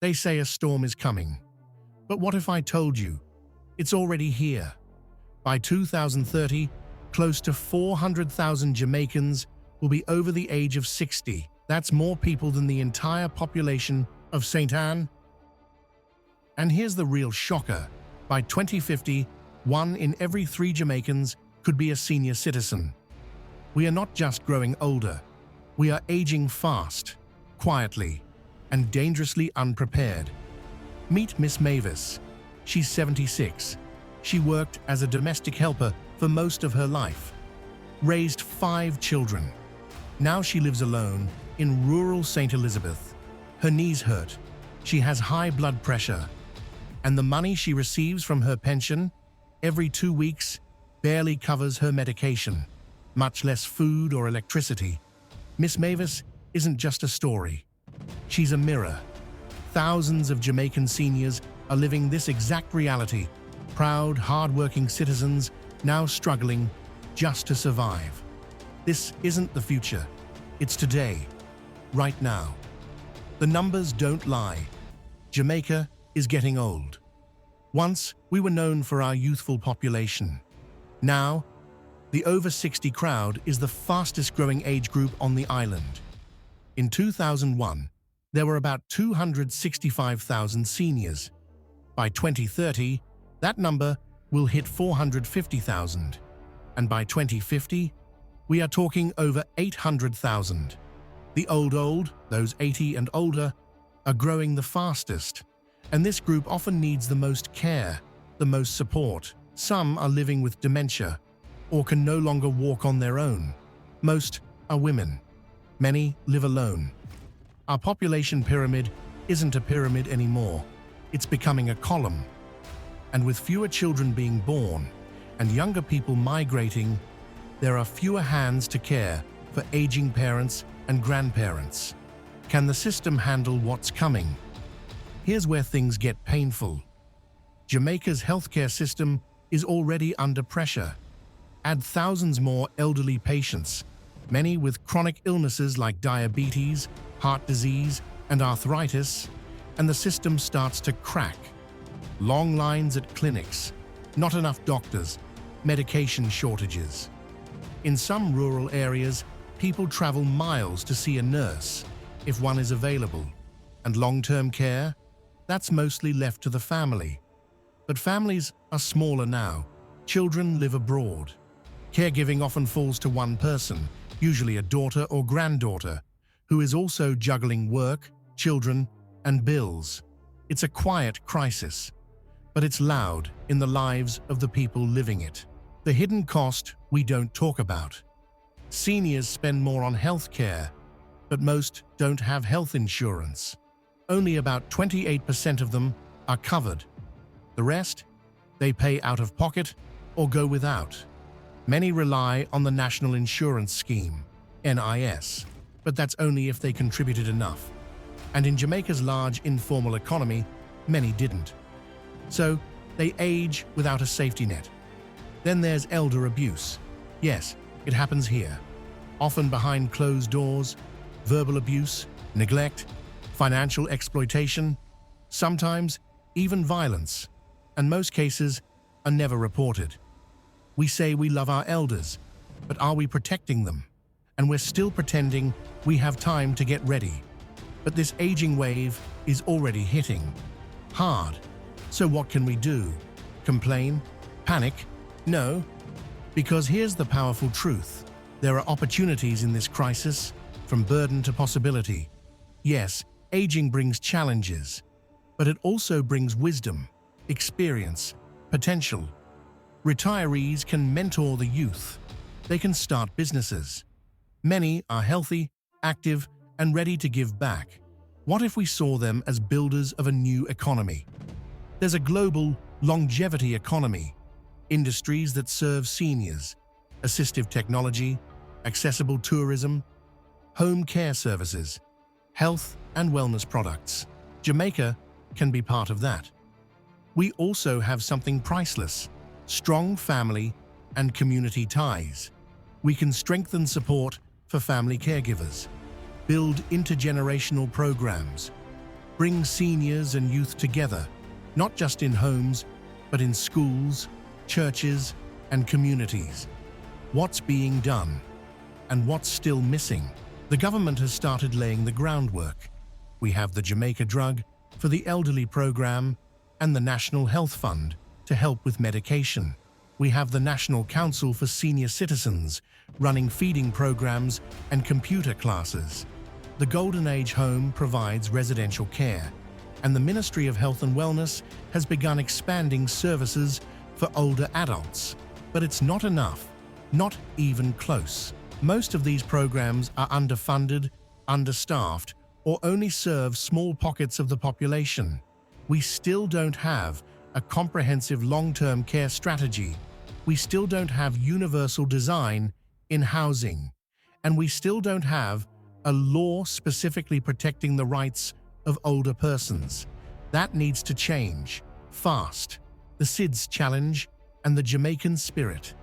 They say a storm is coming. But what if I told you it's already here? By 2030, close to 400,000 Jamaicans will be over the age of 60. That's more people than the entire population of St. Anne. And here's the real shocker. By 2050, 1 in every 3 Jamaicans could be a senior citizen. We are not just growing older. We are aging fast, quietly, and dangerously unprepared. Meet Miss Mavis. She's 76. She worked as a domestic helper for most of her life, raised 5 children. Now she lives alone in rural St. Elizabeth. Her knees hurt, she has high blood pressure, and the money she receives from her pension every 2 weeks barely covers her medication, much less food or electricity. Miss Mavis isn't just a story. She's a mirror. Thousands of Jamaican seniors are living this exact reality. Proud, hard-working citizens now struggling just to survive. This isn't the future. It's today, right now. The numbers don't lie. Jamaica is getting old. Once, we were known for our youthful population. Now, the over 60 crowd is the fastest growing age group on the island. In 2001, there were about 265,000 seniors. By 2030, that number will hit 450,000. And by 2050, we are talking over 800,000. The old, those 80 and older, are growing the fastest. And this group often needs the most care, the most support. Some are living with dementia or can no longer walk on their own. Most are women. Many live alone. Our population pyramid isn't a pyramid anymore. It's becoming a column. And with fewer children being born and younger people migrating, there are fewer hands to care for aging parents and grandparents. Can the system handle what's coming? Here's where things get painful. Jamaica's healthcare system is already under pressure. Add thousands more elderly patients, many with chronic illnesses like diabetes, heart disease, and arthritis, and the system starts to crack. Long lines at clinics, not enough doctors, medication shortages. In some rural areas, people travel miles to see a nurse, if one is available. And long-term care? That's mostly left to the family. But families are smaller now. Children live abroad. Caregiving often falls to one person, usually a daughter or granddaughter, who is also juggling work, children, and bills. It's a quiet crisis, but it's loud in the lives of the people living it. The hidden cost we don't talk about. Seniors spend more on health care, but most don't have health insurance. Only about 28% of them are covered. The rest, they pay out of pocket or go without. Many rely on the National Insurance Scheme, NIS, but that's only if they contributed enough. And in Jamaica's large informal economy, many didn't. So they age without a safety net. Then there's elder abuse. Yes, it happens here. Often behind closed doors, verbal abuse, neglect, financial exploitation, sometimes even violence, and most cases are never reported. We say we love our elders, but are we protecting them? And we're still pretending we have time to get ready. But this aging wave is already hitting hard. So what can we do? Complain? Panic? No. Because here's the powerful truth. There are opportunities in this crisis, from burden to possibility. Yes, aging brings challenges, but it also brings wisdom, experience, potential. Retirees can mentor the youth. They can start businesses. Many are healthy, active, and ready to give back. What if we saw them as builders of a new economy? There's a global longevity economy, industries that serve seniors, assistive technology, accessible tourism, home care services, health and wellness products. Jamaica can be part of that. We also have something priceless: strong family and community ties. We can strengthen support for family caregivers, build intergenerational programs, Bring seniors and youth together, not just in homes, but in schools, churches, and communities. What's being done? And what's still missing? The government has started laying the groundwork. We have the Jamaica Drug for the Elderly Program and the National Health Fund to help with medication. We have the National Council for Senior Citizens running feeding programs and computer classes. The Golden Age Home provides residential care, and the Ministry of Health and Wellness has begun expanding services for older adults. But it's not enough, not even close. Most of these programs are underfunded, understaffed, or only serve small pockets of the population. We still don't have a comprehensive long-term care strategy. We still don't have universal design in housing. And we still don't have a law specifically protecting the rights of older persons. That needs to change, fast. The SIDS challenge and the Jamaican spirit.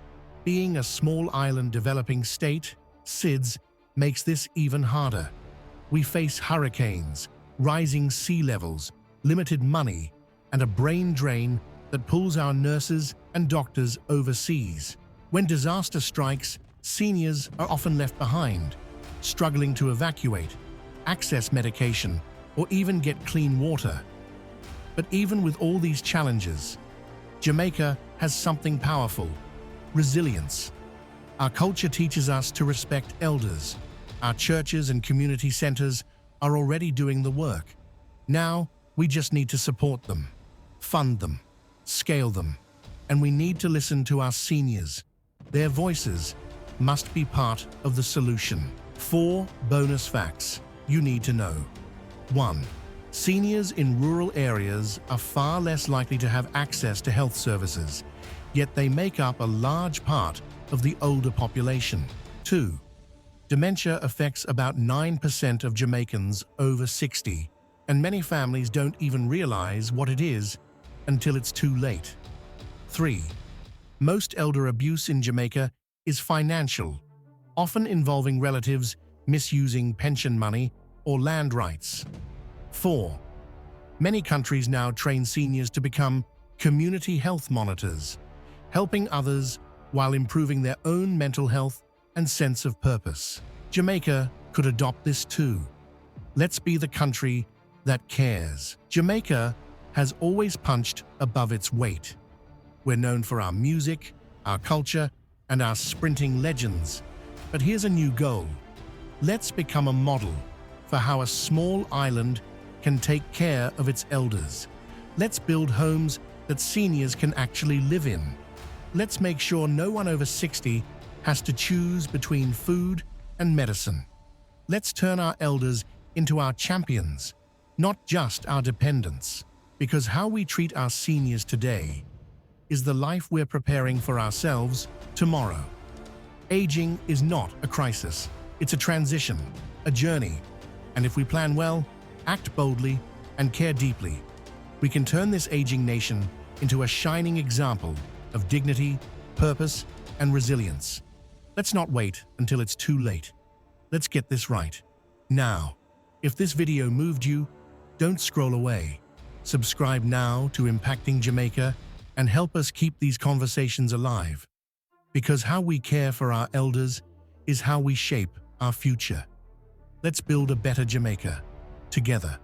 Being a small island developing state, SIDS makes this even harder. We face hurricanes, rising sea levels, limited money, and a brain drain that pulls our nurses and doctors overseas. When disaster strikes, seniors are often left behind, struggling to evacuate, access medication, or even get clean water. But even with all these challenges, Jamaica has something powerful: resilience. Our culture teaches us to respect elders. Our churches and community centers are already doing the work. Now, we just need to support them, fund them, scale them, and we need to listen to our seniors. Their voices must be part of the solution. 4 bonus facts you need to know. 1. Seniors in rural areas are far less likely to have access to health services, yet they make up a large part of the older population. 2. Dementia affects about 9% of Jamaicans over 60, and many families don't even realize what it is until it's too late. 3. Most elder abuse in Jamaica is financial, often involving relatives misusing pension money or land rights. 4. Many countries now train seniors to become community health monitors, helping others while improving their own mental health and sense of purpose. Jamaica could adopt this too. Let's be the country that cares. Jamaica has always punched above its weight. We're known for our music, our culture, and our sprinting legends. But here's a new goal. Let's become a model for how a small island can take care of its elders. Let's build homes that seniors can actually live in. Let's make sure no one over 60 has to choose between food and medicine. Let's turn our elders into our champions, not just our dependents. Because how we treat our seniors today is the life we're preparing for ourselves tomorrow. Aging is not a crisis. It's a transition, a journey. And if we plan well, act boldly, and care deeply, we can turn this aging nation into a shining example of dignity, purpose, and resilience. Let's not wait until it's too late. Let's get this right. Now, if this video moved you, don't scroll away. Subscribe now to Impacting Jamaica and help us keep these conversations alive. Because how we care for our elders is how we shape our future. Let's build a better Jamaica together.